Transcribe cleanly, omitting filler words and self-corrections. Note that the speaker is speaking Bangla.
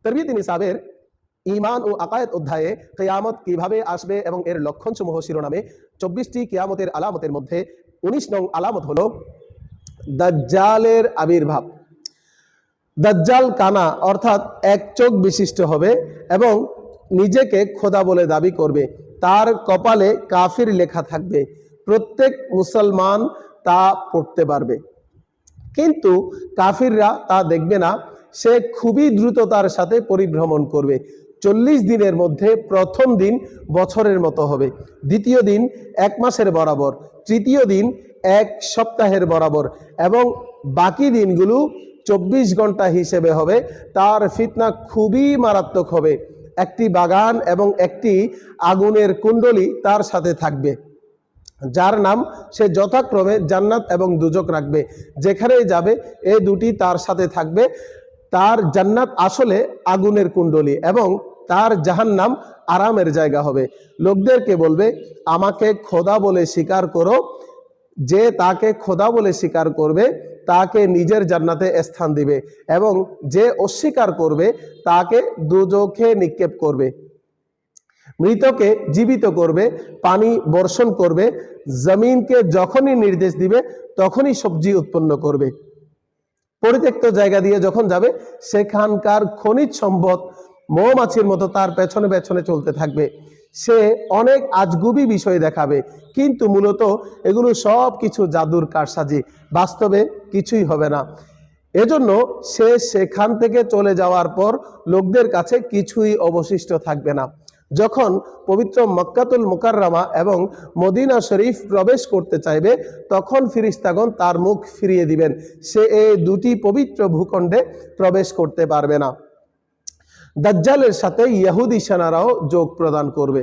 তরবিয়ত নিসাবের ঈমান ও আকায়েদ অধ্যায়ে কিয়ামত কিভাবে আসবে এবং এর লক্ষণসমূহ শিরোনামে 24টি কিয়ামতের আলামতের মধ্যে 19 নং আলামত হলো দাজ্জালের আবির্ভাব। দাজ্জাল কানা অর্থাৎ এক চোখ বিশিষ্ট হবে এবং নিজেকে খোদা বলে দাবি করবে। তার কপালে কাফির লেখা থাকবে, প্রত্যেক মুসলমান তা পড়তে পারবে, কিন্তু কাফিররা তা দেখবে না। সে খুবই দ্রুততার সাথে পরিভ্রমণ করবে। 40 দিনের মধ্যে প্রথম দিন বছরের মতো হবে, দ্বিতীয় দিন 1 মাসের বরাবর, তৃতীয় দিন 1 সপ্তাহের বরাবর এবং বাকি দিনগুলো 24 ঘন্টা হিসেবে হবে। তার ফিতনা খুবই মারাত্মক হবে। একটি বাগান এবং একটি আগুনের কুণ্ডলী তার সাথে থাকবে, যার নাম সে যথাক্রমে জান্নাত এবং দুজক রাখবে। যেখানেই যাবে এই দুটি তার সাথে থাকবে। তার জান্নাত আসলে আগুনের কুণ্ডলী এবং তার জাহান্নাম আরামের জায়গা হবে। লোকদেরকে বলবে, আমাকে খোদা বলে স্বীকার করো। যে তাকে খোদা বলে স্বীকার করবে তাকে নিজের জান্নাতে স্থান দিবে এবং যে অস্বীকার করবে তাকে দুজকে নিক্ষেপ করবে। মৃতকে জীবিত করবে, পানি বর্ষণ করবে, জমিনকে যখনই নির্দেশ দিবে তখনই সবজি উৎপন্ন করবে। পরিত্যক্ত জায়গা দিয়ে যখন যাবে সেখানকার খনিজ সম্পদ মৌমাছির মতো তার পেছনে পেছনে চলতে থাকবে। সে অনেক আজগুবি বিষয় দেখাবে, কিন্তু মূলত এগুলো সব কিছু জাদুর কারসাজি, বাস্তবে কিছুই হবে না। এজন্য সে সেখান থেকে চলে যাওয়ার পর লোকদের কাছে কিছুই অবশিষ্ট থাকবে না। যখন পবিত্র মক্কাতুল মুকাররমা এবং মদিনা শরীফ প্রবেশ করতে চাইবে তখন ফিরিস্তাগণ তার মুখ ফিরিয়ে দিবেন। সে এই দুটি পবিত্র ভূখণ্ডে প্রবেশ করতে পারবে না। দাজ্জালের সাথে ইহুদি সেনারাও যোগ প্রদান করবে।